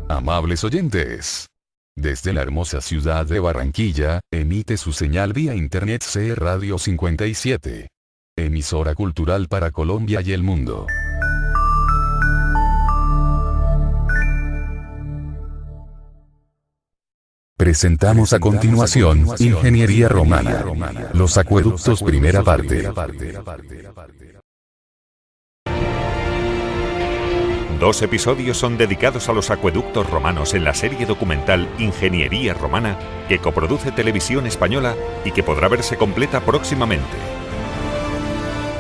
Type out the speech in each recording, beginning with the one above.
Amables oyentes. Desde la hermosa ciudad de Barranquilla, emite su señal vía internet CE Radio 57. Emisora cultural para Colombia y el mundo. Presentamos a continuación Ingeniería Romana. Los acueductos, primera parte. Dos episodios son dedicados a los acueductos romanos en la serie documental Ingeniería Romana, que coproduce Televisión Española y que podrá verse completa próximamente.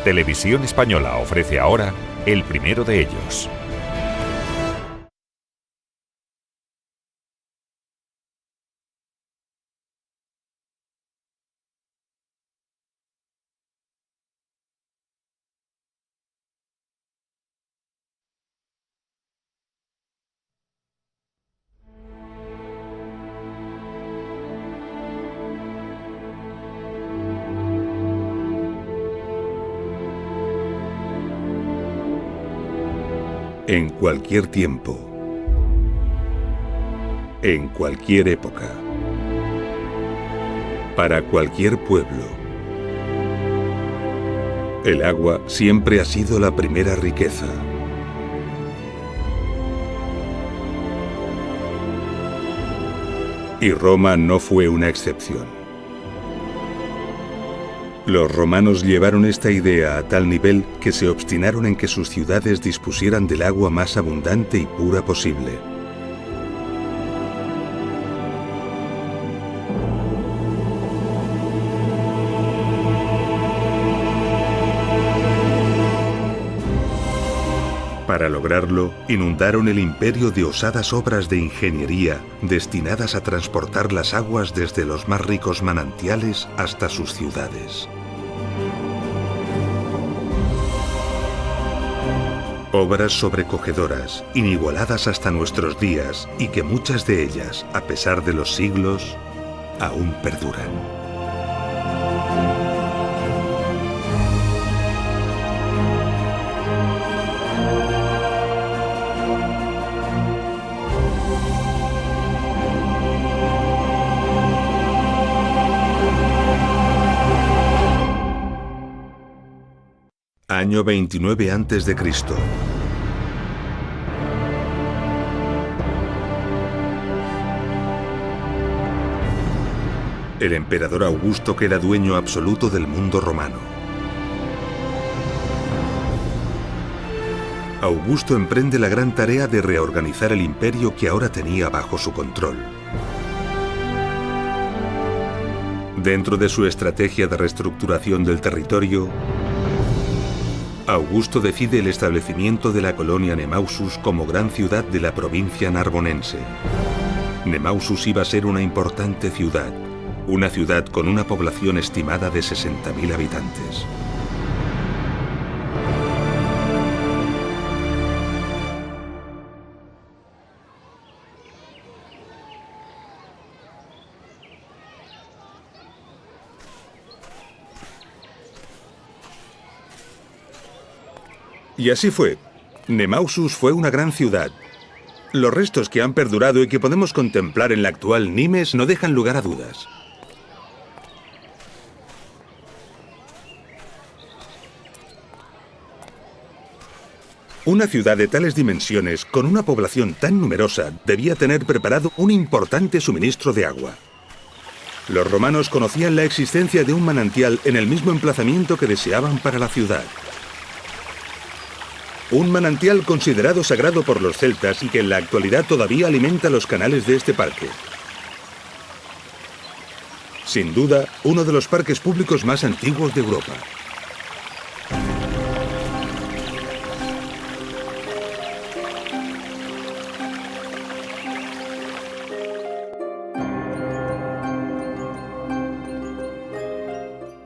Televisión Española ofrece ahora el primero de ellos. En cualquier tiempo, en cualquier época, para cualquier pueblo, el agua siempre ha sido la primera riqueza. Y Roma no fue una excepción. Los romanos llevaron esta idea a tal nivel que se obstinaron en que sus ciudades dispusieran del agua más abundante y pura posible. Para lograrlo, inundaron el imperio de osadas obras de ingeniería destinadas a transportar las aguas desde los más ricos manantiales hasta sus ciudades. Obras sobrecogedoras, inigualadas hasta nuestros días, y que muchas de ellas, a pesar de los siglos, aún perduran. Año 29 a.C. El emperador Augusto queda dueño absoluto del mundo romano. Augusto emprende la gran tarea de reorganizar el imperio que ahora tenía bajo su control. Dentro de su estrategia de reestructuración del territorio, Augusto decide el establecimiento de la colonia Nemausus como gran ciudad de la provincia narbonense. Nemausus iba a ser una importante ciudad, una ciudad con una población estimada de 60.000 habitantes. Y así fue. Nemausus fue una gran ciudad. Los restos que han perdurado y que podemos contemplar en la actual Nimes no dejan lugar a dudas. Una ciudad de tales dimensiones, con una población tan numerosa, debía tener preparado un importante suministro de agua. Los romanos conocían la existencia de un manantial en el mismo emplazamiento que deseaban para la ciudad. Un manantial considerado sagrado por los celtas y que en la actualidad todavía alimenta los canales de este parque. Sin duda, uno de los parques públicos más antiguos de Europa.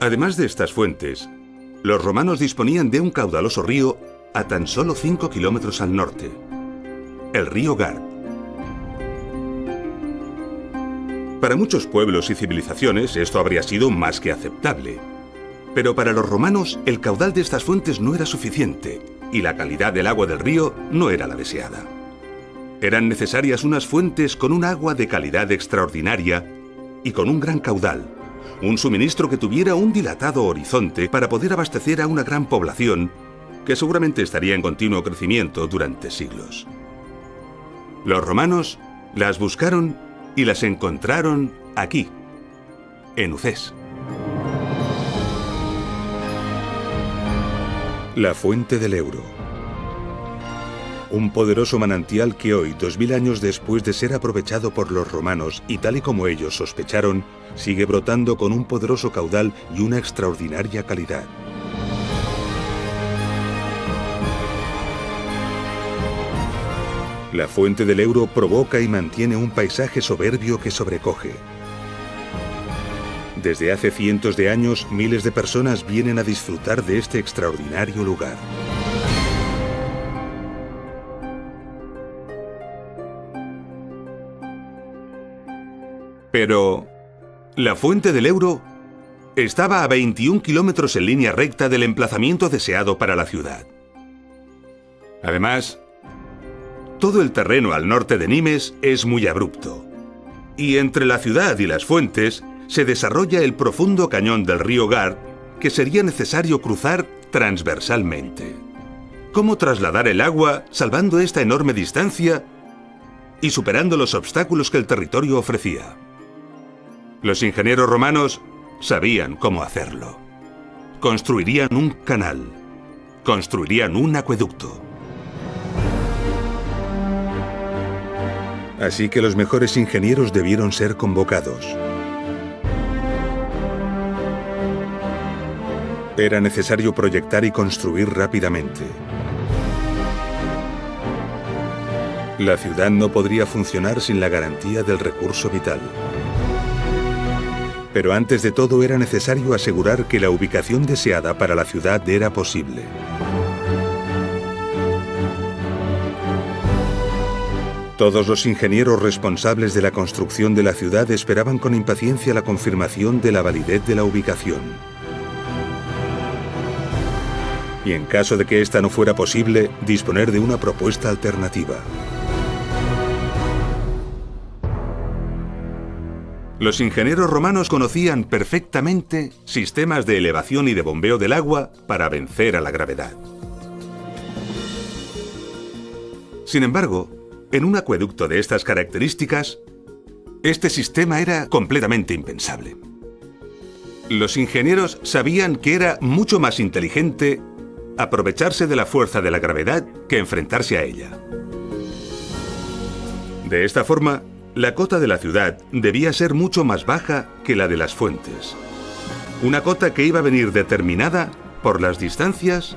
Además de estas fuentes, los romanos disponían de un caudaloso río a tan solo 5 kilómetros al norte, el río Gard. Para muchos pueblos y civilizaciones esto habría sido más que aceptable. Pero para los romanos el caudal de estas fuentes no era suficiente y la calidad del agua del río no era la deseada. Eran necesarias unas fuentes con un agua de calidad extraordinaria y con un gran caudal, un suministro que tuviera un dilatado horizonte para poder abastecer a una gran población que seguramente estaría en continuo crecimiento durante siglos. Los romanos las buscaron y las encontraron aquí, en Ucés. La fuente del Euro. Un poderoso manantial que hoy, 2000 años después de ser aprovechado por los romanos y tal y como ellos sospecharon, sigue brotando con un poderoso caudal y una extraordinaria calidad. La fuente del Euro provoca y mantiene un paisaje soberbio que sobrecoge. Desde hace cientos de años, miles de personas vienen a disfrutar de este extraordinario lugar. Pero la fuente del Euro estaba a 21 kilómetros en línea recta del emplazamiento deseado para la ciudad. Además, todo el terreno al norte de Nimes es muy abrupto. Y entre la ciudad y las fuentes se desarrolla el profundo cañón del río Gard que sería necesario cruzar transversalmente. ¿Cómo trasladar el agua salvando esta enorme distancia y superando los obstáculos que el territorio ofrecía? Los ingenieros romanos sabían cómo hacerlo. Construirían un canal, construirían un acueducto. Así que los mejores ingenieros debieron ser convocados. Era necesario proyectar y construir rápidamente. La ciudad no podría funcionar sin la garantía del recurso vital. Pero antes de todo era necesario asegurar que la ubicación deseada para la ciudad era posible. Todos los ingenieros responsables de la construcción de la ciudad esperaban con impaciencia la confirmación de la validez de la ubicación. Y en caso de que esta no fuera posible, disponer de una propuesta alternativa. Los ingenieros romanos conocían perfectamente sistemas de elevación y de bombeo del agua para vencer a la gravedad. Sin embargo, en un acueducto de estas características, este sistema era completamente impensable. Los ingenieros sabían que era mucho más inteligente aprovecharse de la fuerza de la gravedad que enfrentarse a ella. De esta forma, la cota de la ciudad debía ser mucho más baja que la de las fuentes. Una cota que iba a venir determinada por las distancias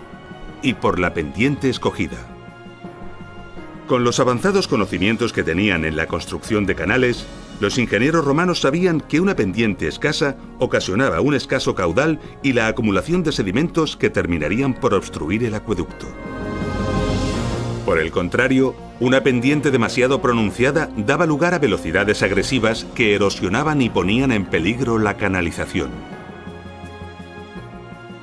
y por la pendiente escogida. Con los avanzados conocimientos que tenían en la construcción de canales, los ingenieros romanos sabían que una pendiente escasa ocasionaba un escaso caudal y la acumulación de sedimentos que terminarían por obstruir el acueducto. Por el contrario, una pendiente demasiado pronunciada daba lugar a velocidades agresivas que erosionaban y ponían en peligro la canalización.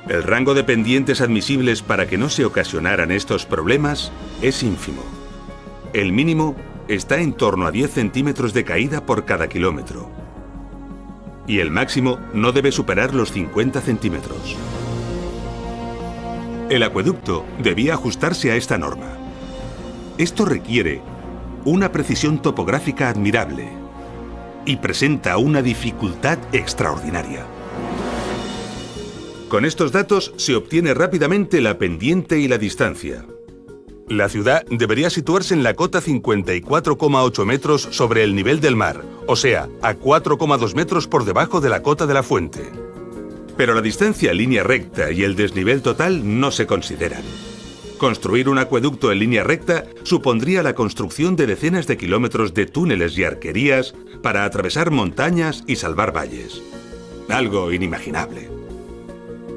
El rango de pendientes admisibles para que no se ocasionaran estos problemas es ínfimo. El mínimo está en torno a 10 centímetros de caída por cada kilómetro. Y el máximo no debe superar los 50 centímetros. El acueducto debía ajustarse a esta norma. Esto requiere una precisión topográfica admirable y presenta una dificultad extraordinaria. Con estos datos se obtiene rápidamente la pendiente y la distancia. La ciudad debería situarse en la cota 54,8 metros sobre el nivel del mar, o sea, a 4,2 metros por debajo de la cota de la fuente. Pero la distancia en línea recta y el desnivel total no se consideran. Construir un acueducto en línea recta supondría la construcción de decenas de kilómetros de túneles y arquerías para atravesar montañas y salvar valles. Algo inimaginable.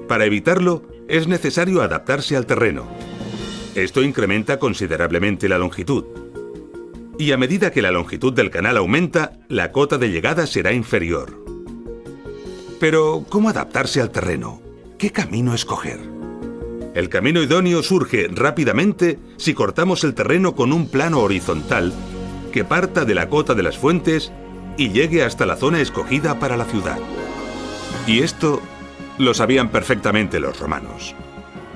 Para evitarlo, es necesario adaptarse al terreno. Esto incrementa considerablemente la longitud. Y a medida que la longitud del canal aumenta, la cota de llegada será inferior. Pero, ¿cómo adaptarse al terreno? ¿Qué camino escoger? El camino idóneo surge rápidamente si cortamos el terreno con un plano horizontal que parta de la cota de las fuentes y llegue hasta la zona escogida para la ciudad. Y esto lo sabían perfectamente los romanos.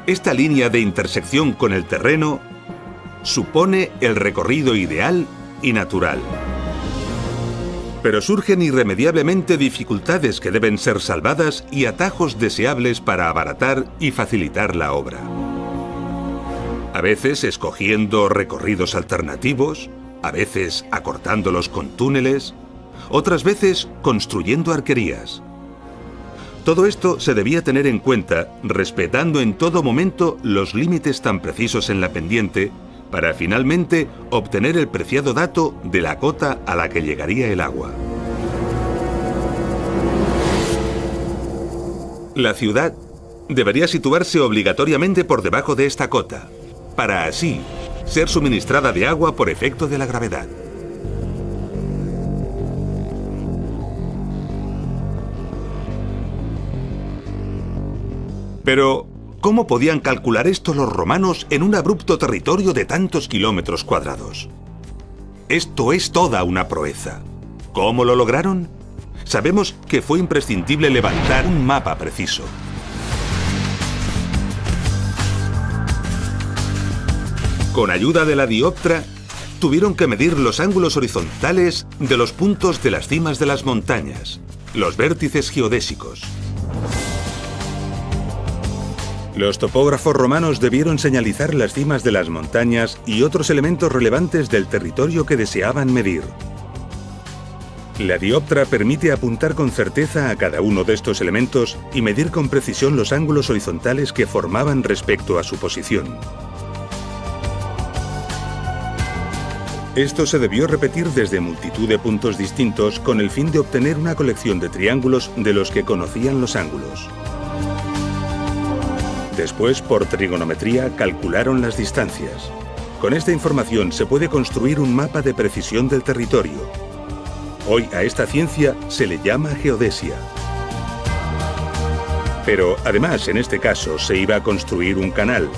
Esta línea de intersección con el terreno supone el recorrido ideal y natural. Pero surgen irremediablemente dificultades que deben ser salvadas y atajos deseables para abaratar y facilitar la obra. A veces escogiendo recorridos alternativos, a veces acortándolos con túneles, otras veces construyendo arquerías. Todo esto se debía tener en cuenta, respetando en todo momento los límites tan precisos en la pendiente, para finalmente obtener el preciado dato de la cota a la que llegaría el agua. La ciudad debería situarse obligatoriamente por debajo de esta cota, para así ser suministrada de agua por efecto de la gravedad. Pero, ¿cómo podían calcular esto los romanos en un abrupto territorio de tantos kilómetros cuadrados? Esto es toda una proeza. ¿Cómo lo lograron? Sabemos que fue imprescindible levantar un mapa preciso. Con ayuda de la dioptra, tuvieron que medir los ángulos horizontales de los puntos de las cimas de las montañas, los vértices geodésicos. Los topógrafos romanos debieron señalizar las cimas de las montañas y otros elementos relevantes del territorio que deseaban medir. La dioptra permite apuntar con certeza a cada uno de estos elementos y medir con precisión los ángulos horizontales que formaban respecto a su posición. Esto se debió repetir desde multitud de puntos distintos con el fin de obtener una colección de triángulos de los que conocían los ángulos. Después, por trigonometría, calcularon las distancias. Con esta información se puede construir un mapa de precisión del territorio. Hoy a esta ciencia se le llama geodesia. Pero además, en este caso, se iba a construir un canal.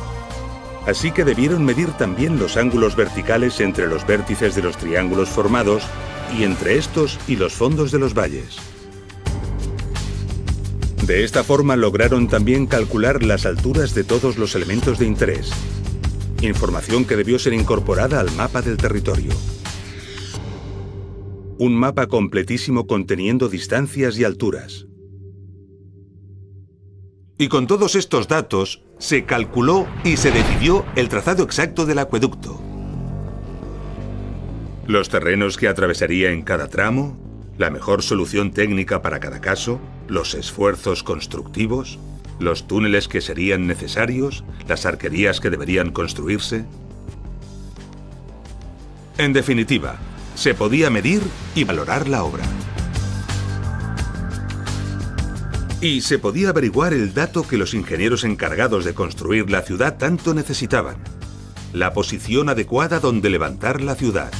Así que debieron medir también los ángulos verticales entre los vértices de los triángulos formados y entre estos y los fondos de los valles. De esta forma lograron también calcular las alturas de todos los elementos de interés, información que debió ser incorporada al mapa del territorio. Un mapa completísimo conteniendo distancias y alturas. Y con todos estos datos, se calculó y se decidió el trazado exacto del acueducto. Los terrenos que atravesaría en cada tramo, la mejor solución técnica para cada caso, los esfuerzos constructivos, los túneles que serían necesarios, las arquerías que deberían construirse. En definitiva, se podía medir y valorar la obra. Y se podía averiguar el dato que los ingenieros encargados de construir la ciudad tanto necesitaban: la posición adecuada donde levantar la ciudad.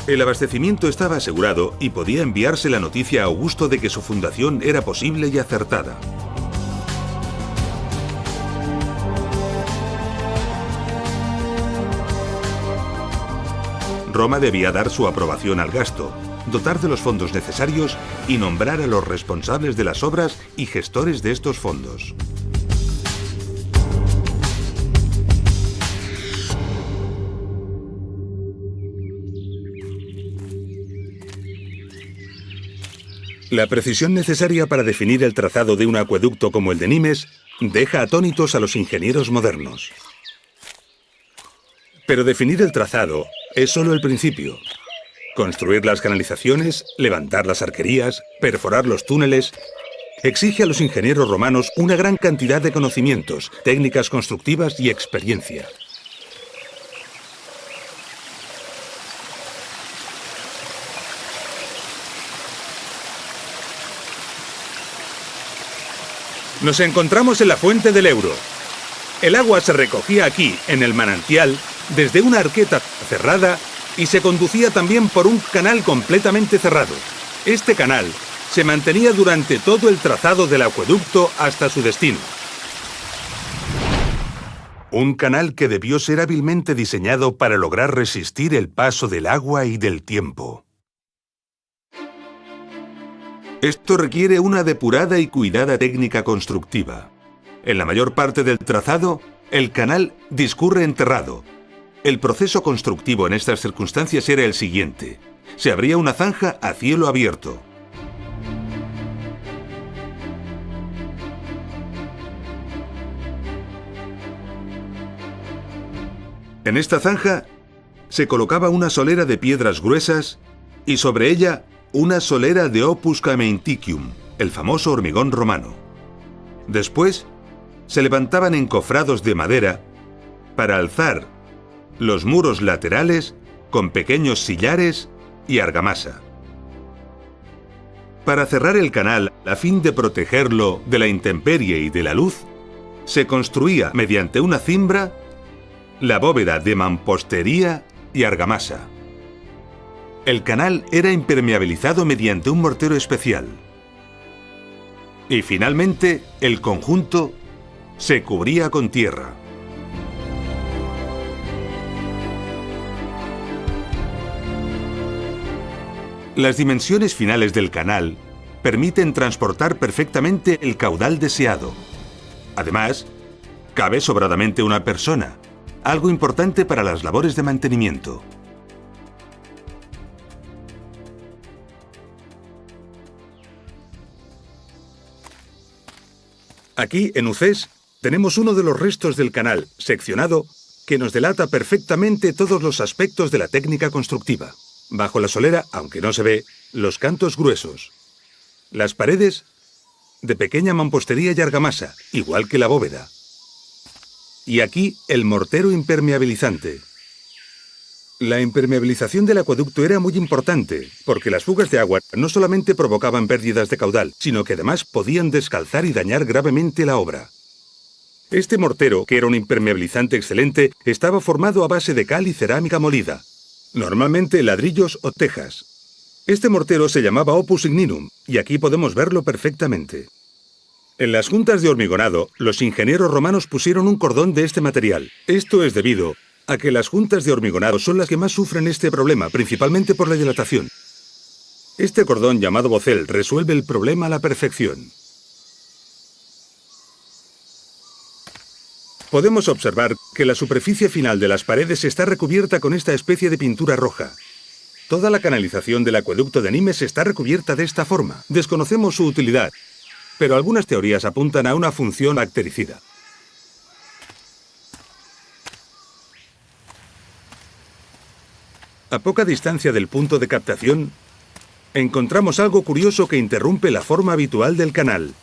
El abastecimiento estaba asegurado y podía enviarse la noticia a Augusto de que su fundación era posible y acertada. Roma debía dar su aprobación al gasto, dotar de los fondos necesarios y nombrar a los responsables de las obras y gestores de estos fondos. La precisión necesaria para definir el trazado de un acueducto como el de Nimes deja atónitos a los ingenieros modernos. Pero definir el trazado es solo el principio. Construir las canalizaciones, levantar las arquerías, perforar los túneles, exige a los ingenieros romanos una gran cantidad de conocimientos, técnicas constructivas y experiencia. Nos encontramos en la fuente del Euro. El agua se recogía aquí, en el manantial, desde una arqueta cerrada y se conducía también por un canal completamente cerrado. Este canal se mantenía durante todo el trazado del acueducto hasta su destino. Un canal que debió ser hábilmente diseñado para lograr resistir el paso del agua y del tiempo. Esto requiere una depurada y cuidada técnica constructiva. En la mayor parte del trazado, el canal discurre enterrado. El proceso constructivo en estas circunstancias era el siguiente. Se abría una zanja a cielo abierto. En esta zanja se colocaba una solera de piedras gruesas y sobre ella una solera de opus caementicium, el famoso hormigón romano. Después se levantaban encofrados de madera para alzar los muros laterales con pequeños sillares y argamasa. Para cerrar el canal, a fin de protegerlo de la intemperie y de la luz, se construía mediante una cimbra la bóveda de mampostería y argamasa. El canal era impermeabilizado mediante un mortero especial. Y finalmente, el conjunto se cubría con tierra. Las dimensiones finales del canal permiten transportar perfectamente el caudal deseado. Además, cabe sobradamente una persona, algo importante para las labores de mantenimiento. Aquí, en Ucés, tenemos uno de los restos del canal, seccionado, que nos delata perfectamente todos los aspectos de la técnica constructiva. Bajo la solera, aunque no se ve, los cantos gruesos. Las paredes, de pequeña mampostería y argamasa, igual que la bóveda. Y aquí, el mortero impermeabilizante. La impermeabilización del acueducto era muy importante, porque las fugas de agua no solamente provocaban pérdidas de caudal, sino que además podían descalzar y dañar gravemente la obra. Este mortero, que era un impermeabilizante excelente, estaba formado a base de cal y cerámica molida, normalmente ladrillos o tejas. Este mortero se llamaba opus igninum, y aquí podemos verlo perfectamente. En las juntas de hormigonado, los ingenieros romanos pusieron un cordón de este material. Esto es debido a que las juntas de hormigonado son las que más sufren este problema, principalmente por la dilatación. Este cordón, llamado bocel, resuelve el problema a la perfección. Podemos observar que la superficie final de las paredes está recubierta con esta especie de pintura roja. Toda la canalización del acueducto de Nimes está recubierta de esta forma. Desconocemos su utilidad, pero algunas teorías apuntan a una función bactericida. A poca distancia del punto de captación, encontramos algo curioso que interrumpe la forma habitual del canal.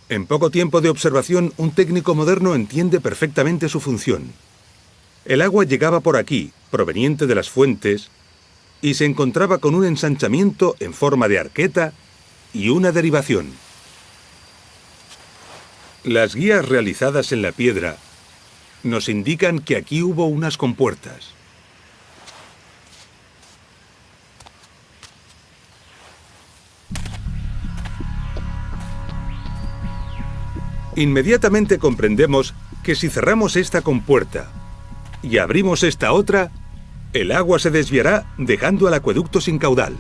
En poco tiempo de observación, un técnico moderno entiende perfectamente su función. El agua llegaba por aquí, proveniente de las fuentes, y se encontraba con un ensanchamiento en forma de arqueta y una derivación. Las guías realizadas en la piedra nos indican que aquí hubo unas compuertas. Inmediatamente comprendemos que si cerramos esta compuerta y abrimos esta otra, el agua se desviará dejando al acueducto sin caudal.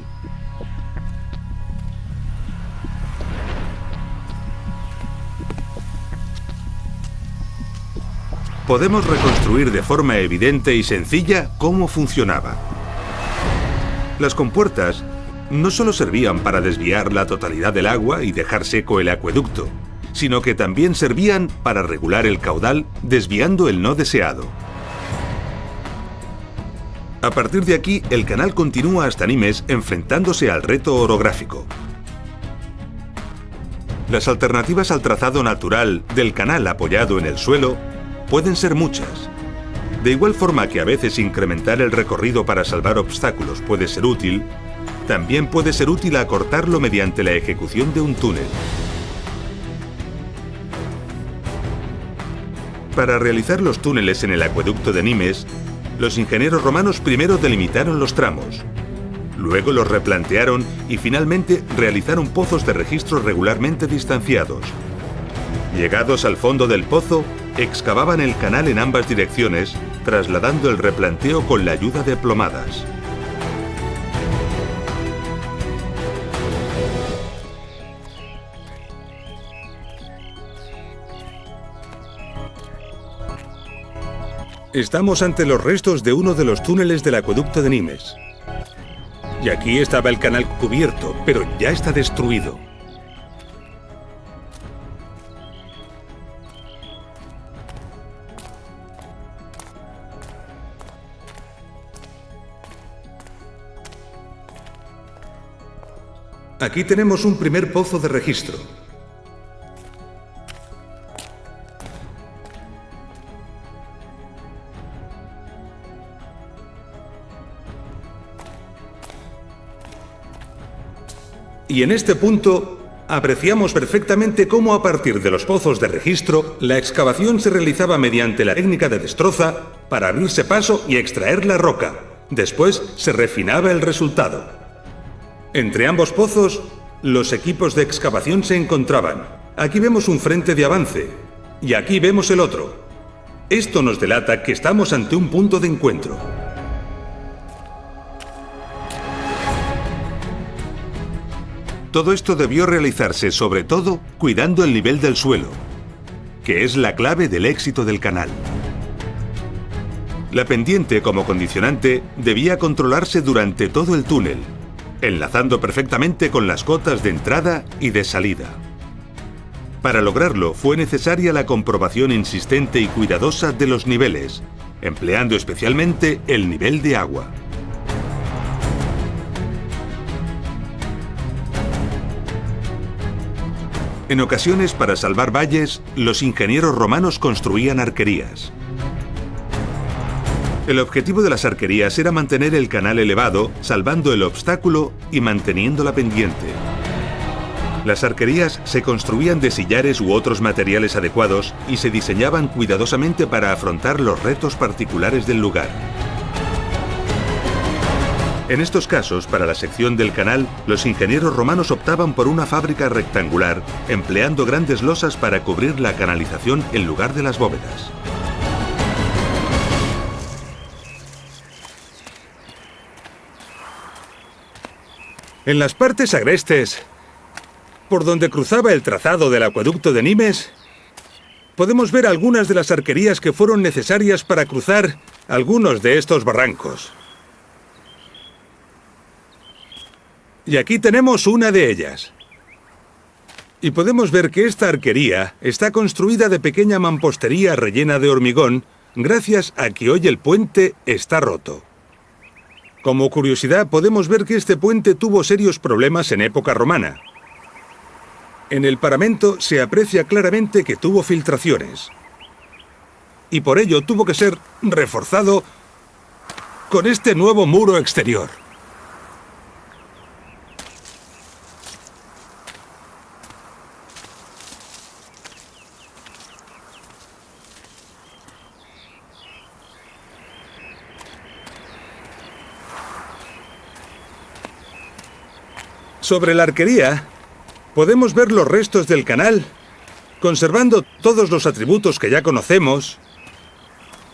Podemos reconstruir de forma evidente y sencilla cómo funcionaba. Las compuertas no solo servían para desviar la totalidad del agua y dejar seco el acueducto, sino que también servían para regular el caudal desviando el no deseado. A partir de aquí, el canal continúa hasta Nimes enfrentándose al reto orográfico. Las alternativas al trazado natural del canal apoyado en el suelo pueden ser muchas. De igual forma que a veces incrementar el recorrido para salvar obstáculos puede ser útil, también puede ser útil acortarlo mediante la ejecución de un túnel. Para realizar los túneles en el acueducto de Nimes, Los ingenieros romanos primero delimitaron los tramos, luego los replantearon y finalmente realizaron pozos de registro regularmente distanciados. Llegados al fondo del pozo, excavaban el canal en ambas direcciones, trasladando el replanteo con la ayuda de plomadas. Estamos ante los restos de uno de los túneles del acueducto de Nimes. Y aquí estaba el canal cubierto, pero ya está destruido. Aquí tenemos un primer pozo de registro. Y en este punto apreciamos perfectamente cómo a partir de los pozos de registro la excavación se realizaba mediante la técnica de destroza para abrirse paso y extraer la roca. Después se refinaba el resultado. Entre ambos pozos, los equipos de excavación se encontraban. Aquí vemos un frente de avance y aquí vemos el otro. Esto nos delata que estamos ante un punto de encuentro. Todo esto debió realizarse, sobre todo, cuidando el nivel del suelo, que es la clave del éxito del canal. La pendiente, como condicionante, debía controlarse durante todo el túnel, enlazando perfectamente con las cotas de entrada y de salida. Para lograrlo, fue necesaria la comprobación insistente y cuidadosa de los niveles, empleando especialmente el nivel de agua. En ocasiones, para salvar valles, los ingenieros romanos construían arquerías. El objetivo de las arquerías era mantener el canal elevado, salvando el obstáculo y manteniendo la pendiente. Las arquerías se construían de sillares u otros materiales adecuados y se diseñaban cuidadosamente para afrontar los retos particulares del lugar. En estos casos, para la sección del canal, los ingenieros romanos optaban por una fábrica rectangular, empleando grandes losas para cubrir la canalización en lugar de las bóvedas. En las partes agrestes, por donde cruzaba el trazado del acueducto de Nimes, podemos ver algunas de las arquerías que fueron necesarias para cruzar algunos de estos barrancos. Y aquí tenemos una de ellas. Y podemos ver que esta arquería está construida de pequeña mampostería rellena de hormigón, gracias a que hoy el puente está roto. Como curiosidad, podemos ver que este puente tuvo serios problemas en época romana. En el paramento se aprecia claramente que tuvo filtraciones. Y por ello tuvo que ser reforzado con este nuevo muro exterior. Sobre la arquería, podemos ver los restos del canal, conservando todos los atributos que ya conocemos,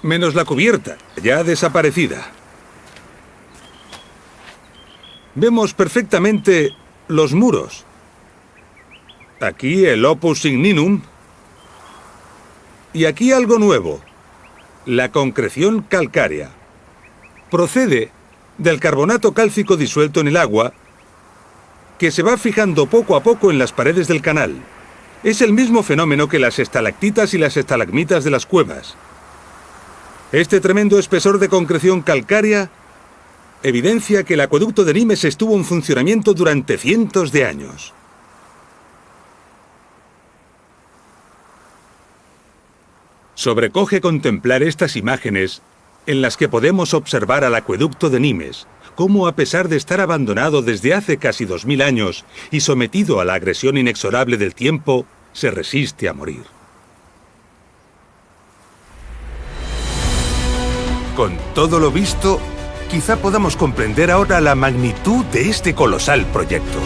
menos la cubierta, ya desaparecida. Vemos perfectamente los muros. Aquí el opus signinum, y aquí algo nuevo, la concreción calcárea. Procede del carbonato cálcico disuelto en el agua, que se va fijando poco a poco en las paredes del canal. Es el mismo fenómeno que las estalactitas y las estalagmitas de las cuevas. Este tremendo espesor de concreción calcárea evidencia que el acueducto de Nimes estuvo en funcionamiento durante cientos de años. Sobrecoge contemplar estas imágenes en las que podemos observar al acueducto de Nimes, cómo a pesar de estar abandonado desde hace casi 2000 años y sometido a la agresión inexorable del tiempo, se resiste a morir. Con todo lo visto, quizá podamos comprender ahora la magnitud de este colosal proyecto.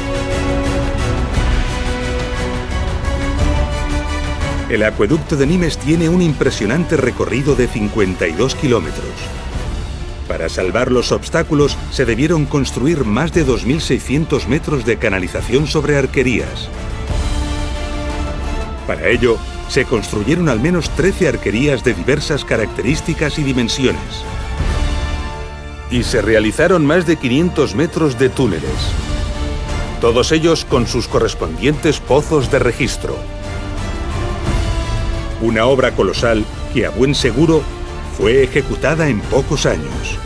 El acueducto de Nimes tiene un impresionante recorrido de 52 kilómetros. Para salvar los obstáculos, se debieron construir más de 2.600 metros de canalización sobre arquerías. Para ello, se construyeron al menos 13 arquerías de diversas características y dimensiones. Y se realizaron más de 500 metros de túneles, todos ellos con sus correspondientes pozos de registro. Una obra colosal que, a buen seguro, fue ejecutada en pocos años.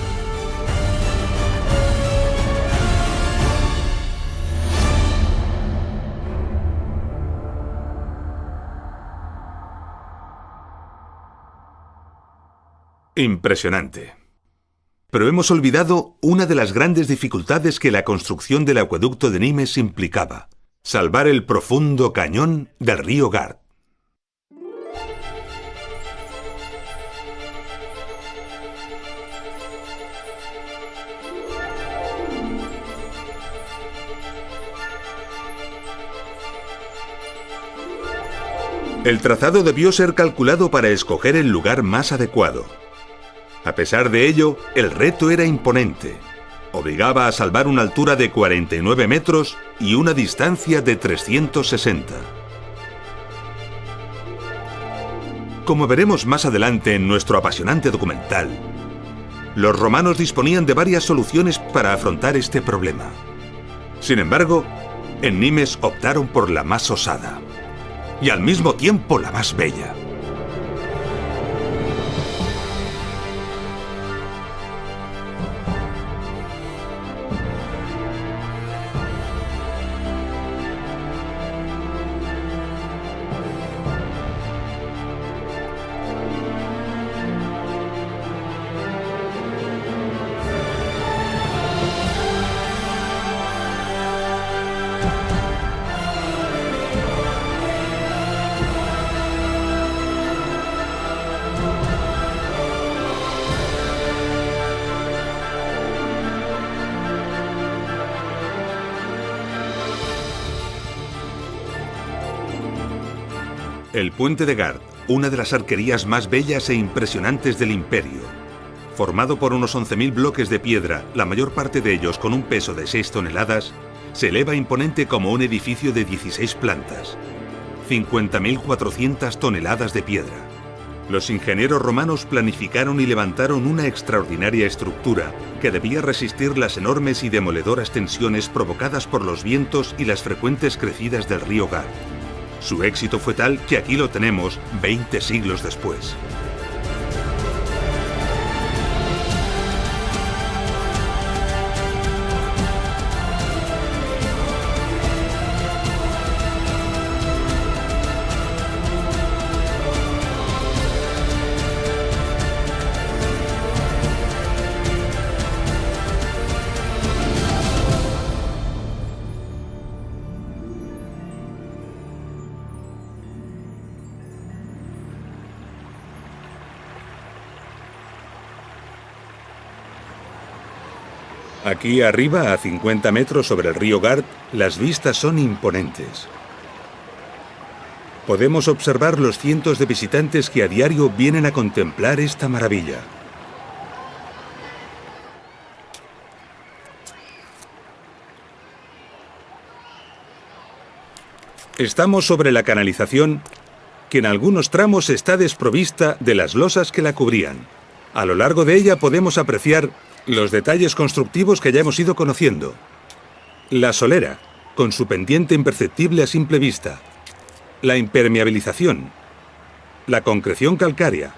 Impresionante. Pero hemos olvidado una de las grandes dificultades que la construcción del acueducto de Nimes implicaba: salvar el profundo cañón del río Gard. El trazado debió ser calculado para escoger el lugar más adecuado. A pesar de ello, el reto era imponente. Obligaba a salvar una altura de 49 metros y una distancia de 360. Como veremos más adelante en nuestro apasionante documental, los romanos disponían de varias soluciones para afrontar este problema. Sin embargo, en Nimes optaron por la más osada y al mismo tiempo la más bella. El puente de Gard, una de las arquerías más bellas e impresionantes del imperio. Formado por unos 11.000 bloques de piedra, la mayor parte de ellos con un peso de 6 toneladas, se eleva imponente como un edificio de 16 plantas. 50.400 toneladas de piedra. Los ingenieros romanos planificaron y levantaron una extraordinaria estructura que debía resistir las enormes y demoledoras tensiones provocadas por los vientos y las frecuentes crecidas del río Gard. Su éxito fue tal que aquí lo tenemos 20 siglos después. Aquí arriba, a 50 metros sobre el río Gard, las vistas son imponentes. Podemos observar los cientos de visitantes que a diario vienen a contemplar esta maravilla. Estamos sobre la canalización, que en algunos tramos está desprovista de las losas que la cubrían. A lo largo de ella podemos apreciar los detalles constructivos que ya hemos ido conociendo. La solera, con su pendiente imperceptible a simple vista. La impermeabilización. La concreción calcárea.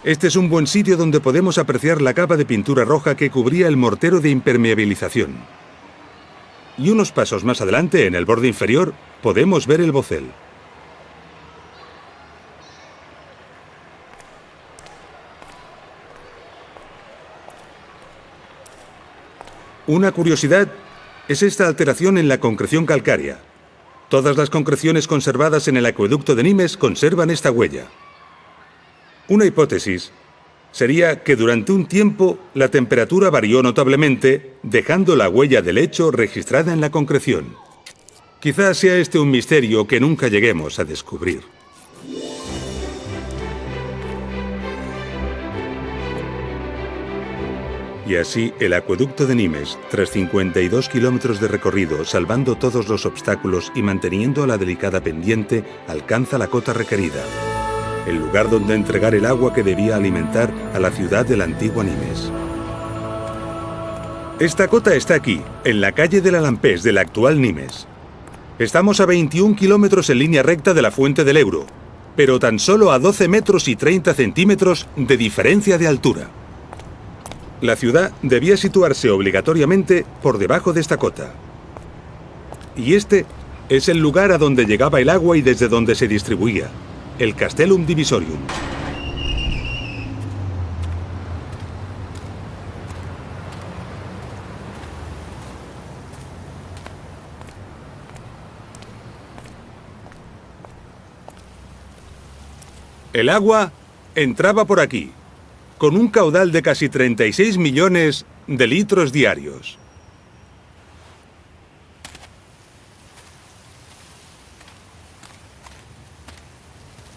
Este es un buen sitio donde podemos apreciar la capa de pintura roja que cubría el mortero de impermeabilización. Y unos pasos más adelante, en el borde inferior, podemos ver el bocel. Una curiosidad es esta alteración en la concreción calcárea. Todas las concreciones conservadas en el acueducto de Nimes conservan esta huella. Una hipótesis sería que durante un tiempo la temperatura varió notablemente, dejando la huella del hecho registrada en la concreción. Quizás sea este un misterio que nunca lleguemos a descubrir. Y así, el acueducto de Nimes, tras 52 kilómetros de recorrido, salvando todos los obstáculos y manteniendo la delicada pendiente, alcanza la cota requerida, el lugar donde entregar el agua que debía alimentar a la ciudad de la antigua Nimes. Esta cota está aquí, en la calle del Alampés de la actual Nimes. Estamos a 21 kilómetros en línea recta de la fuente del Ebro, pero tan solo a 12 metros y 30 centímetros de diferencia de altura. La ciudad debía situarse obligatoriamente por debajo de esta cota. Y este es el lugar a donde llegaba el agua y desde donde se distribuía, el Castellum Divisorium. El agua entraba por aquí, con un caudal de casi 36 millones de litros diarios.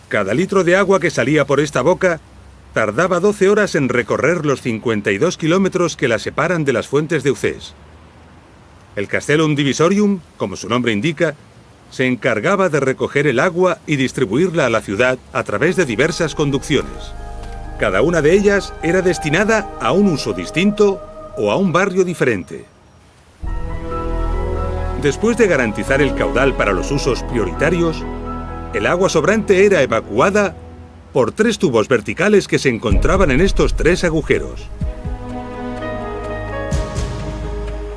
Cada litro de agua que salía por esta boca tardaba 12 horas en recorrer los 52 kilómetros que la separan de las fuentes de Ucés. El Castellum Divisorium, como su nombre indica, se encargaba de recoger el agua y distribuirla a la ciudad a través de diversas conducciones. Cada una de ellas era destinada a un uso distinto o a un barrio diferente. Después de garantizar el caudal para los usos prioritarios, el agua sobrante era evacuada por 3 tubos verticales que se encontraban en estos 3 agujeros.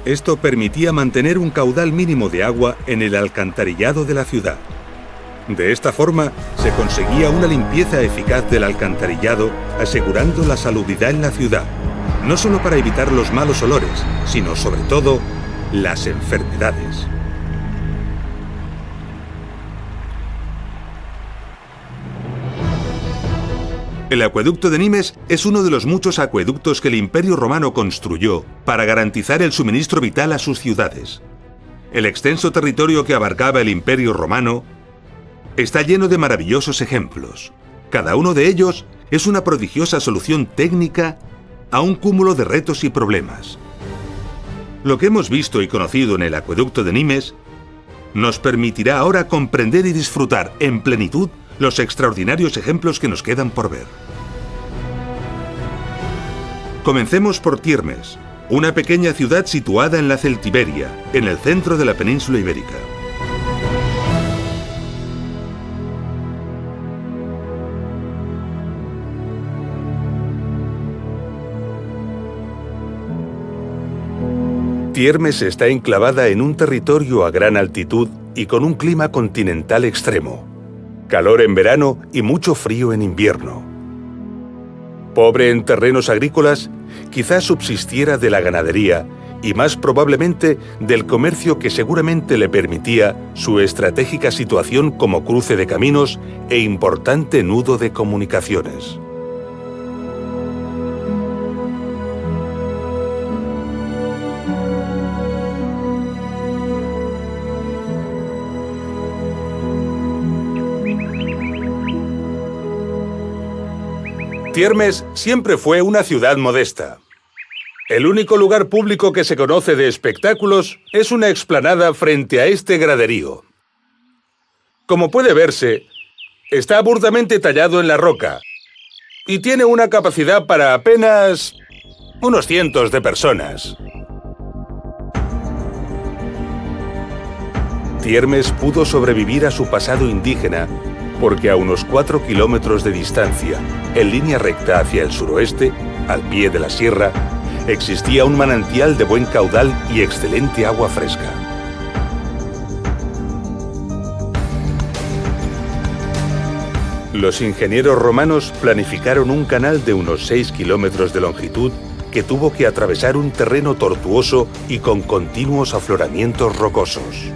Esto permitía mantener un caudal mínimo de agua en el alcantarillado de la ciudad. De esta forma, se conseguía una limpieza eficaz del alcantarillado, asegurando la salubridad en la ciudad, no solo para evitar los malos olores, sino sobre todo, las enfermedades. El acueducto de Nimes es uno de los muchos acueductos que el Imperio Romano construyó para garantizar el suministro vital a sus ciudades. El extenso territorio que abarcaba el Imperio Romano está lleno de maravillosos ejemplos. Cada uno de ellos es una prodigiosa solución técnica a un cúmulo de retos y problemas. Lo que hemos visto y conocido en el acueducto de Nimes nos permitirá ahora comprender y disfrutar en plenitud los extraordinarios ejemplos que nos quedan por ver. Comencemos por Tiermes, una pequeña ciudad situada en la Celtiberia, en el centro de la península ibérica. Tiermes está enclavada en un territorio a gran altitud y con un clima continental extremo. Calor en verano y mucho frío en invierno. Pobre en terrenos agrícolas, quizás subsistiera de la ganadería y más probablemente del comercio que seguramente le permitía su estratégica situación como cruce de caminos e importante nudo de comunicaciones. Tiermes siempre fue una ciudad modesta. El único lugar público que se conoce de espectáculos es una explanada frente a este graderío. Como puede verse, está burdamente tallado en la roca y tiene una capacidad para apenas unos cientos de personas. Tiermes pudo sobrevivir a su pasado indígena porque a unos 4 kilómetros de distancia, en línea recta hacia el suroeste, al pie de la sierra, existía un manantial de buen caudal y excelente agua fresca. Los ingenieros romanos planificaron un canal de unos 6 kilómetros de longitud que tuvo que atravesar un terreno tortuoso y con continuos afloramientos rocosos.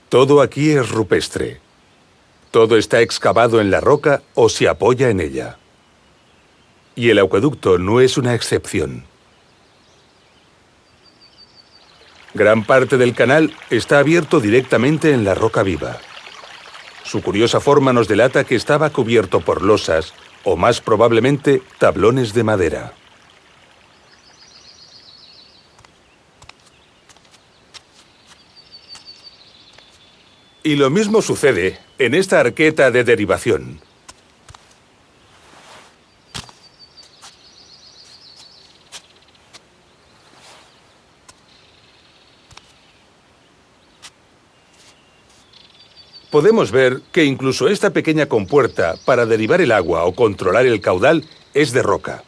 Todo aquí es rupestre. Todo está excavado en la roca o se apoya en ella. Y el acueducto no es una excepción. Gran parte del canal está abierto directamente en la roca viva. Su curiosa forma nos delata que estaba cubierto por losas, o más probablemente tablones de madera. Y lo mismo sucede en esta arqueta de derivación. Podemos ver que incluso esta pequeña compuerta para derivar el agua o controlar el caudal es de roca.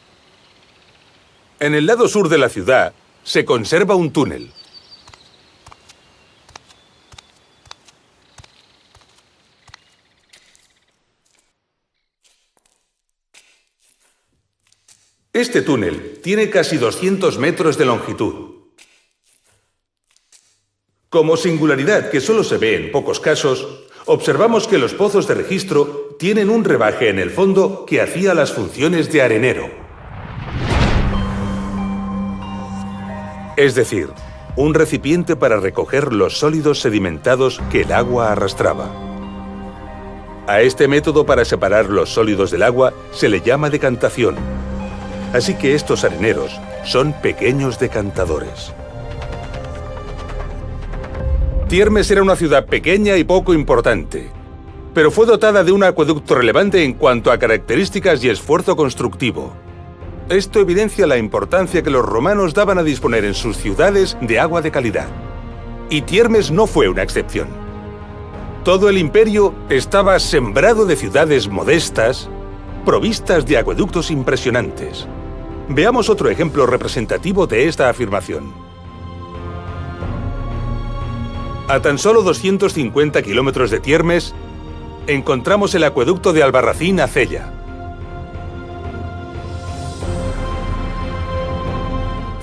En el lado sur de la ciudad se conserva un túnel. Este túnel tiene casi 200 metros de longitud. Como singularidad que solo se ve en pocos casos, observamos que los pozos de registro tienen un rebaje en el fondo que hacía las funciones de arenero. Es decir, un recipiente para recoger los sólidos sedimentados que el agua arrastraba. A este método para separar los sólidos del agua se le llama decantación. Así que estos areneros son pequeños decantadores. Tiermes era una ciudad pequeña y poco importante, pero fue dotada de un acueducto relevante en cuanto a características y esfuerzo constructivo. Esto evidencia la importancia que los romanos daban a disponer en sus ciudades de agua de calidad. Y Tiermes no fue una excepción. Todo el imperio estaba sembrado de ciudades modestas, provistas de acueductos impresionantes. Veamos otro ejemplo representativo de esta afirmación. A tan solo 250 kilómetros de Tiermes, encontramos el acueducto de Albarracín a Cella.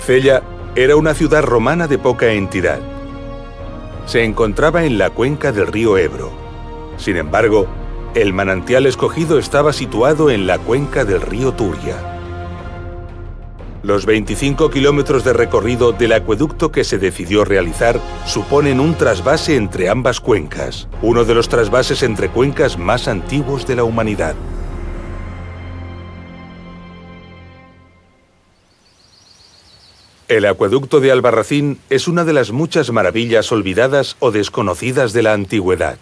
Cella era una ciudad romana de poca entidad. Se encontraba en la cuenca del río Ebro. Sin embargo, el manantial escogido estaba situado en la cuenca del río Turia. Los 25 kilómetros de recorrido del acueducto que se decidió realizar suponen un trasvase entre ambas cuencas, uno de los trasvases entre cuencas más antiguos de la humanidad. El acueducto de Albarracín es una de las muchas maravillas olvidadas o desconocidas de la antigüedad.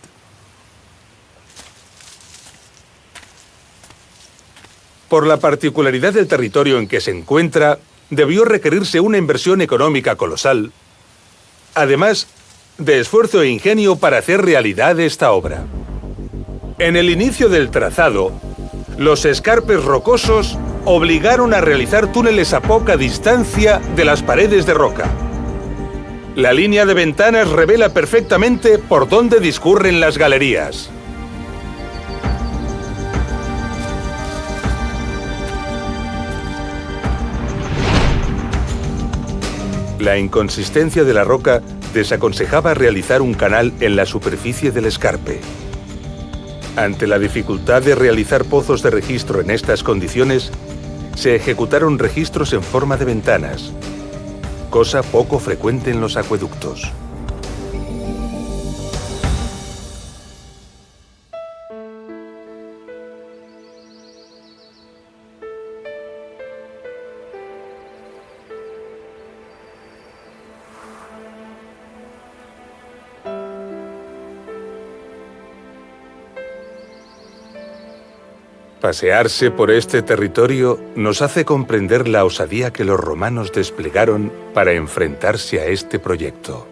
Por la particularidad del territorio en que se encuentra, debió requerirse una inversión económica colosal, además de esfuerzo e ingenio para hacer realidad esta obra. En el inicio del trazado, los escarpes rocosos obligaron a realizar túneles a poca distancia de las paredes de roca. La línea de ventanas revela perfectamente por dónde discurren las galerías. La inconsistencia de la roca desaconsejaba realizar un canal en la superficie del escarpe. Ante la dificultad de realizar pozos de registro en estas condiciones, se ejecutaron registros en forma de ventanas, cosa poco frecuente en los acueductos. Pasearse por este territorio nos hace comprender la osadía que los romanos desplegaron para enfrentarse a este proyecto.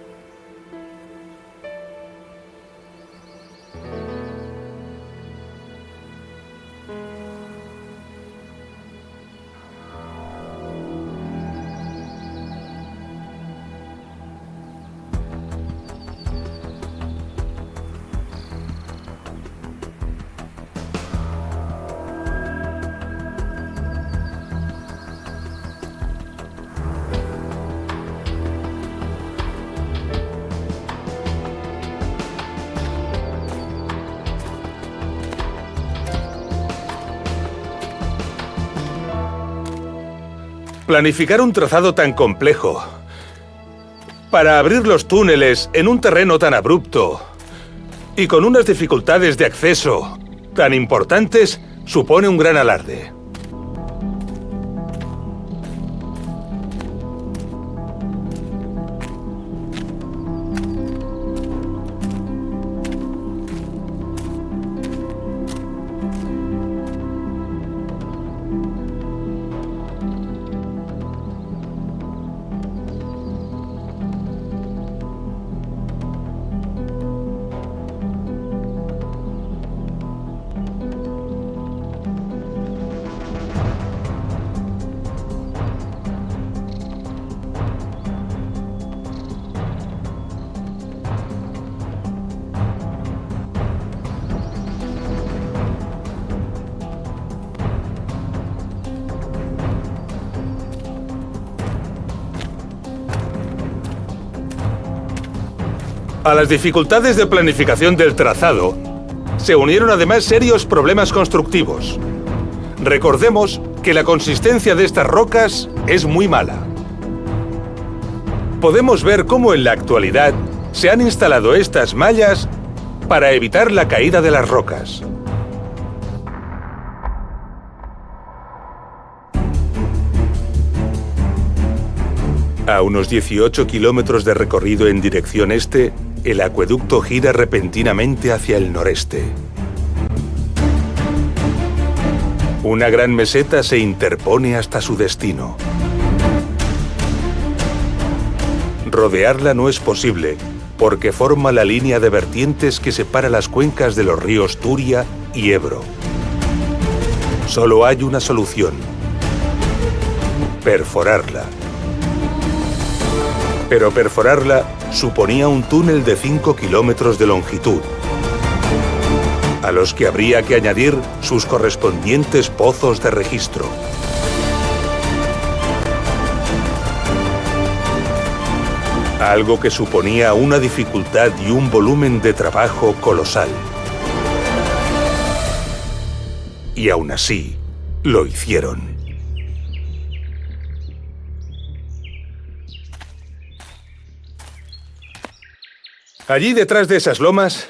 Planificar un trazado tan complejo para abrir los túneles en un terreno tan abrupto y con unas dificultades de acceso tan importantes supone un gran alarde. A las dificultades de planificación del trazado se unieron además serios problemas constructivos. Recordemos que la consistencia de estas rocas es muy mala. Podemos ver cómo en la actualidad se han instalado estas mallas para evitar la caída de las rocas. A unos 18 kilómetros de recorrido en dirección este, el acueducto gira repentinamente hacia el noreste. Una gran meseta se interpone hasta su destino. Rodearla no es posible, porque forma la línea de vertientes que separa las cuencas de los ríos Turia y Ebro. Solo hay una solución: perforarla. Pero perforarla suponía un túnel de 5 kilómetros de longitud, a los que habría que añadir sus correspondientes pozos de registro. Algo que suponía una dificultad y un volumen de trabajo colosal. Y aún así, lo hicieron. Allí detrás de esas lomas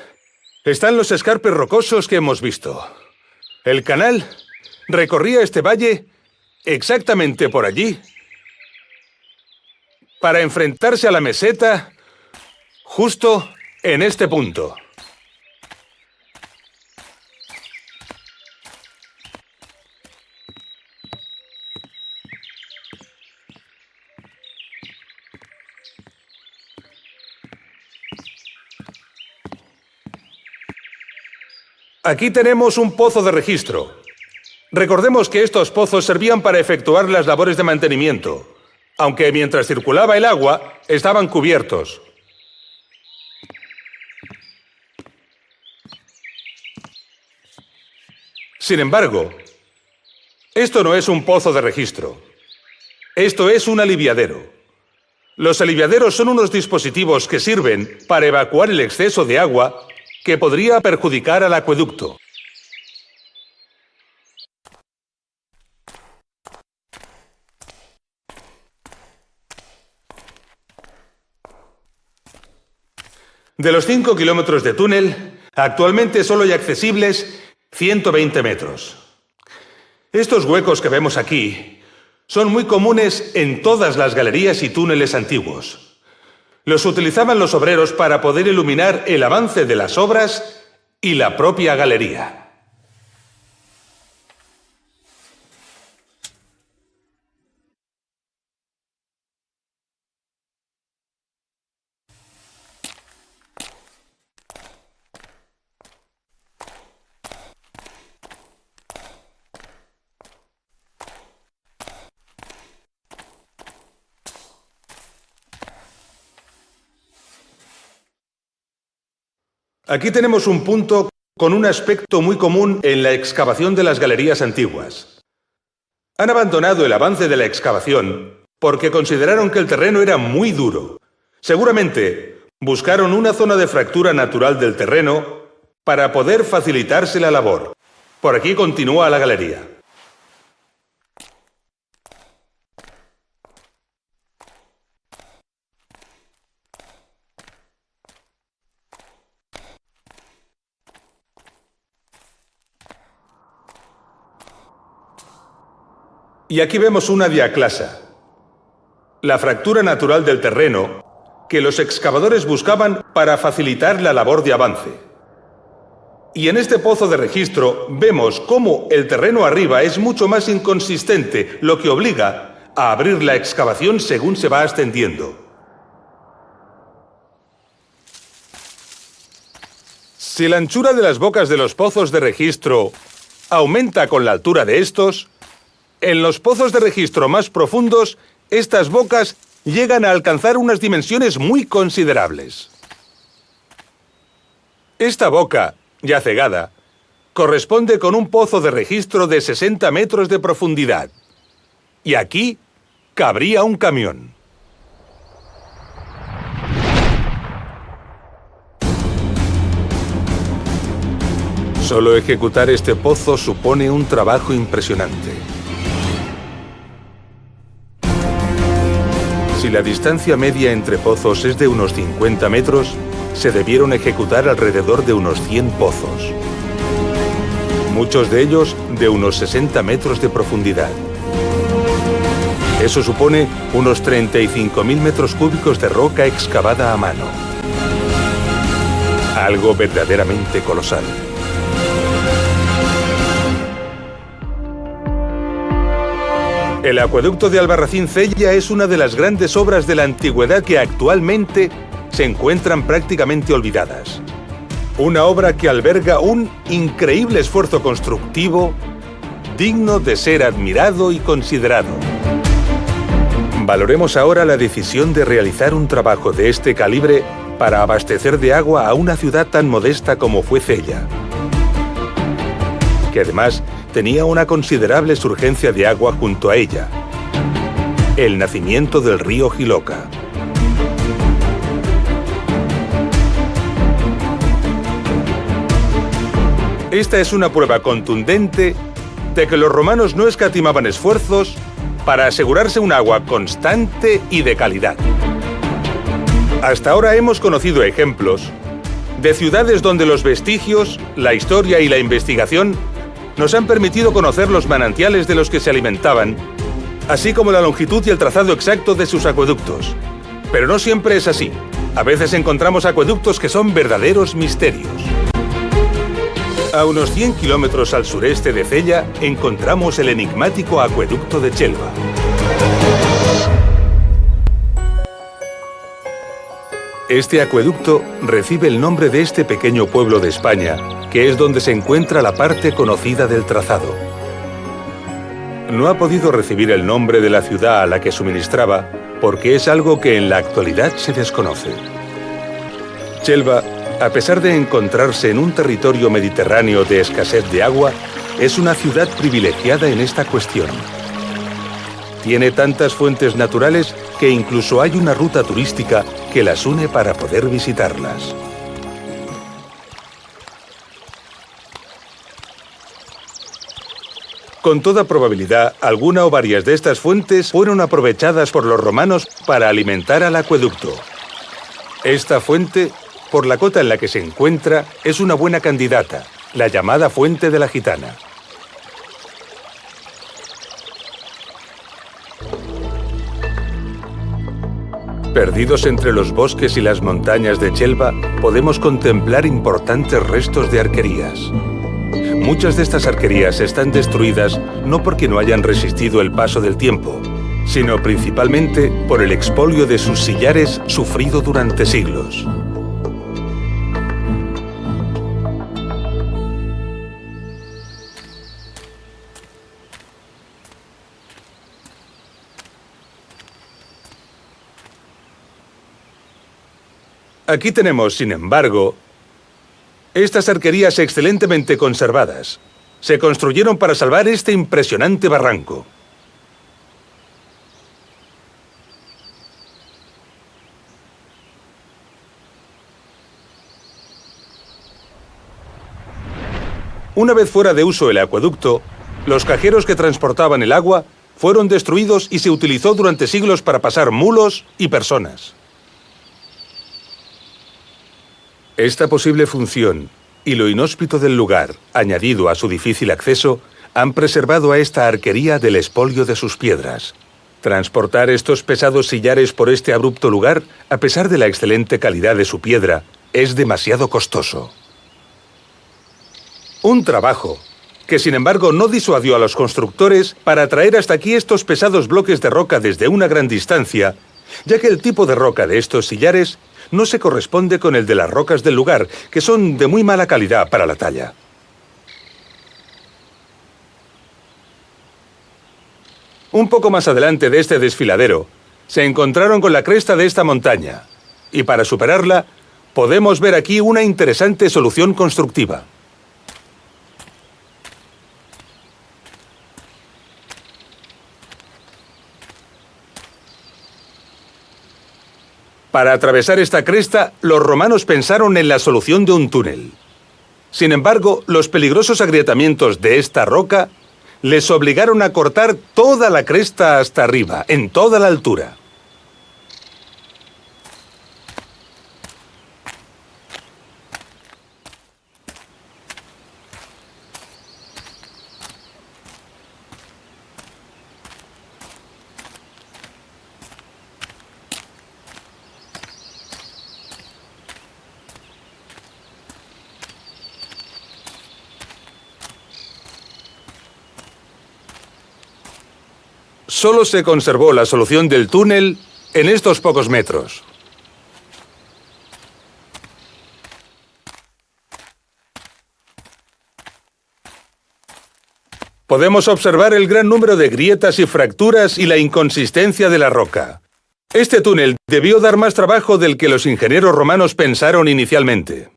están los escarpes rocosos que hemos visto. El canal recorría este valle exactamente por allí para enfrentarse a la meseta justo en este punto. Aquí tenemos un pozo de registro. Recordemos que estos pozos servían para efectuar las labores de mantenimiento, aunque mientras circulaba el agua, estaban cubiertos. Sin embargo, esto no es un pozo de registro. Esto es un aliviadero. Los aliviaderos son unos dispositivos que sirven para evacuar el exceso de agua que podría perjudicar al acueducto. De los 5 kilómetros de túnel, actualmente solo hay accesibles 120 metros. Estos huecos que vemos aquí son muy comunes en todas las galerías y túneles antiguos. Los utilizaban los obreros para poder iluminar el avance de las obras y la propia galería. Aquí tenemos un punto con un aspecto muy común en la excavación de las galerías antiguas. Han abandonado el avance de la excavación porque consideraron que el terreno era muy duro. Seguramente buscaron una zona de fractura natural del terreno para poder facilitarse la labor. Por aquí continúa la galería. Y aquí vemos una diaclasa, la fractura natural del terreno que los excavadores buscaban para facilitar la labor de avance. Y en este pozo de registro vemos cómo el terreno arriba es mucho más inconsistente, lo que obliga a abrir la excavación según se va ascendiendo. Si la anchura de las bocas de los pozos de registro aumenta con la altura de estos, en los pozos de registro más profundos, estas bocas llegan a alcanzar unas dimensiones muy considerables. Esta boca, ya cegada, corresponde con un pozo de registro de 60 metros de profundidad. Y aquí cabría un camión. Solo ejecutar este pozo supone un trabajo impresionante. Si la distancia media entre pozos es de unos 50 metros, se debieron ejecutar alrededor de unos 100 pozos. Muchos de ellos de unos 60 metros de profundidad. Eso supone unos 35.000 metros cúbicos de roca excavada a mano. Algo verdaderamente colosal. El acueducto de Albarracín-Cella es una de las grandes obras de la antigüedad que actualmente se encuentran prácticamente olvidadas. Una obra que alberga un increíble esfuerzo constructivo digno de ser admirado y considerado. Valoremos ahora la decisión de realizar un trabajo de este calibre para abastecer de agua a una ciudad tan modesta como fue Cella, que además tenía una considerable surgencia de agua junto a ella: el nacimiento del río Jiloca. Esta es una prueba contundente de que los romanos no escatimaban esfuerzos para asegurarse un agua constante y de calidad. Hasta ahora hemos conocido ejemplos de ciudades donde los vestigios, la historia y la investigación nos han permitido conocer los manantiales de los que se alimentaban, así como la longitud y el trazado exacto de sus acueductos. Pero no siempre es así. A veces encontramos acueductos que son verdaderos misterios. A unos 100 kilómetros al sureste de Cella encontramos el enigmático acueducto de Chelva. Este acueducto recibe el nombre de este pequeño pueblo de España, que es donde se encuentra la parte conocida del trazado. No ha podido recibir el nombre de la ciudad a la que suministraba porque es algo que en la actualidad se desconoce. Chelva, a pesar de encontrarse en un territorio mediterráneo de escasez de agua, es una ciudad privilegiada en esta cuestión. Tiene tantas fuentes naturales que incluso hay una ruta turística que las une para poder visitarlas. Con toda probabilidad, alguna o varias de estas fuentes fueron aprovechadas por los romanos para alimentar al acueducto. Esta fuente, por la cota en la que se encuentra, es una buena candidata, la llamada Fuente de la Gitana. Perdidos entre los bosques y las montañas de Chelva, podemos contemplar importantes restos de arquerías. Muchas de estas arquerías están destruidas no porque no hayan resistido el paso del tiempo, sino principalmente por el expolio de sus sillares sufrido durante siglos. Aquí tenemos, sin embargo, estas arquerías excelentemente conservadas. Se construyeron para salvar este impresionante barranco. Una vez fuera de uso el acueducto, los cajeros que transportaban el agua fueron destruidos y se utilizó durante siglos para pasar mulos y personas. Esta posible función y lo inhóspito del lugar, añadido a su difícil acceso, han preservado a esta arquería del expolio de sus piedras. Transportar estos pesados sillares por este abrupto lugar, a pesar de la excelente calidad de su piedra, es demasiado costoso. Un trabajo que, sin embargo, no disuadió a los constructores para traer hasta aquí estos pesados bloques de roca desde una gran distancia, ya que el tipo de roca de estos sillares no se corresponde con el de las rocas del lugar, que son de muy mala calidad para la talla. Un poco más adelante de este desfiladero, se encontraron con la cresta de esta montaña, y para superarla, podemos ver aquí una interesante solución constructiva. Para atravesar esta cresta, los romanos pensaron en la solución de un túnel. Sin embargo, los peligrosos agrietamientos de esta roca les obligaron a cortar toda la cresta hasta arriba, en toda la altura. Solo se conservó la solución del túnel en estos pocos metros. Podemos observar el gran número de grietas y fracturas y la inconsistencia de la roca. Este túnel debió dar más trabajo del que los ingenieros romanos pensaron inicialmente.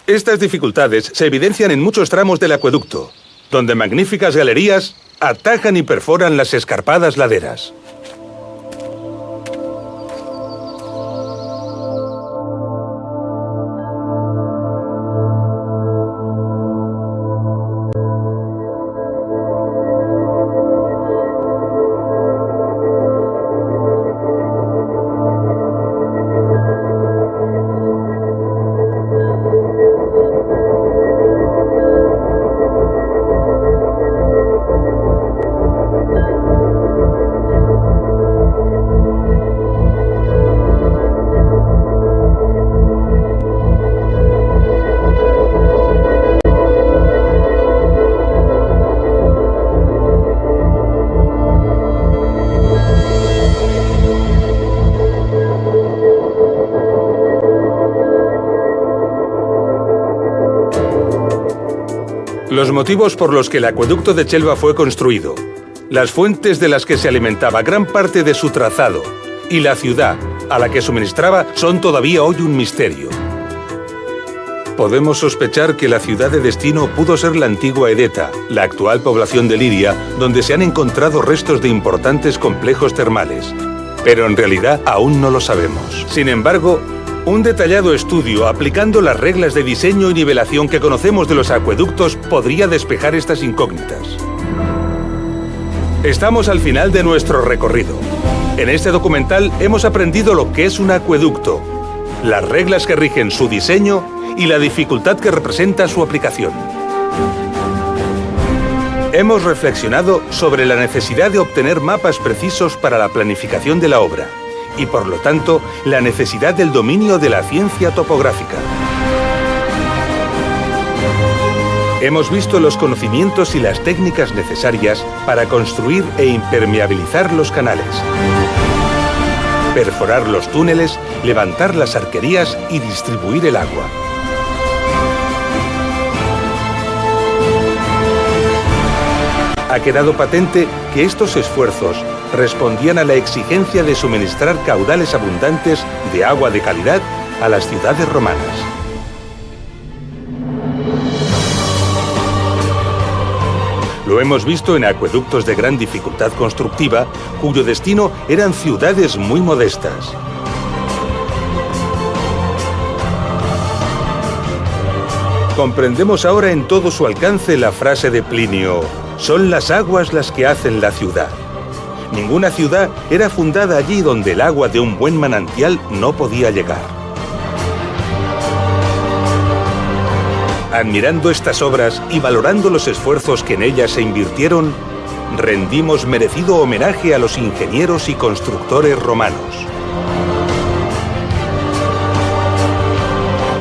Estas dificultades se evidencian en muchos tramos del acueducto, donde magníficas galerías atajan y perforan las escarpadas laderas. Los motivos por los que el acueducto de Chelva fue construido, las fuentes de las que se alimentaba gran parte de su trazado y la ciudad a la que suministraba son todavía hoy un misterio. Podemos sospechar que la ciudad de destino pudo ser la antigua Edeta, la actual población de Liria, donde se han encontrado restos de importantes complejos termales, pero en realidad aún no lo sabemos. Sin embargo, un detallado estudio aplicando las reglas de diseño y nivelación que conocemos de los acueductos podría despejar estas incógnitas. Estamos al final de nuestro recorrido. En este documental hemos aprendido lo que es un acueducto, las reglas que rigen su diseño y la dificultad que representa su aplicación. Hemos reflexionado sobre la necesidad de obtener mapas precisos para la planificación de la obra y, por lo tanto, la necesidad del dominio de la ciencia topográfica. Hemos visto los conocimientos y las técnicas necesarias para construir e impermeabilizar los canales, perforar los túneles, levantar las arquerías y distribuir el agua. Ha quedado patente que estos esfuerzos respondían a la exigencia de suministrar caudales abundantes de agua de calidad a las ciudades romanas. Lo hemos visto en acueductos de gran dificultad constructiva, cuyo destino eran ciudades muy modestas. Comprendemos ahora en todo su alcance la frase de Plinio: son las aguas las que hacen la ciudad. Ninguna ciudad era fundada allí donde el agua de un buen manantial no podía llegar. Admirando estas obras y valorando los esfuerzos que en ellas se invirtieron, rendimos merecido homenaje a los ingenieros y constructores romanos.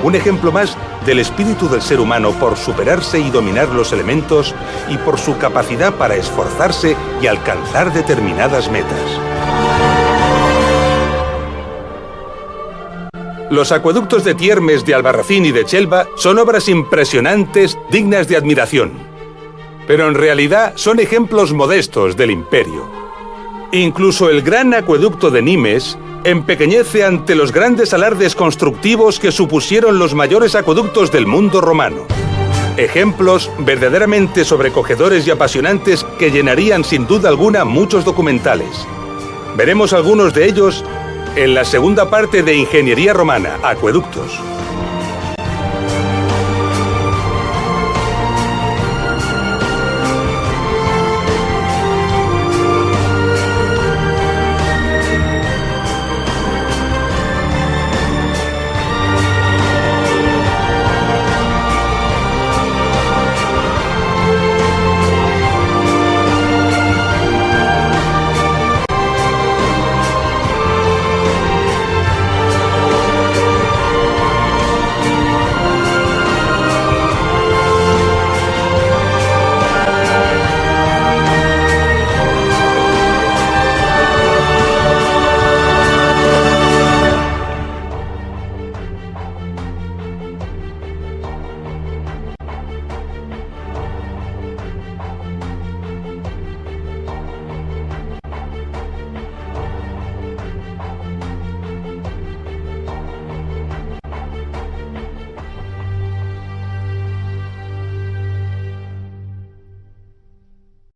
Un ejemplo más del espíritu del ser humano por superarse y dominar los elementos y por su capacidad para esforzarse y alcanzar determinadas metas. Los acueductos de Tiermes, de Albarracín y de Chelva son obras impresionantes, dignas de admiración. Pero en realidad son ejemplos modestos del imperio. Incluso el gran acueducto de Nimes empequeñece ante los grandes alardes constructivos que supusieron los mayores acueductos del mundo romano. Ejemplos verdaderamente sobrecogedores y apasionantes que llenarían sin duda alguna muchos documentales. Veremos algunos de ellos en la segunda parte de Ingeniería Romana, Acueductos.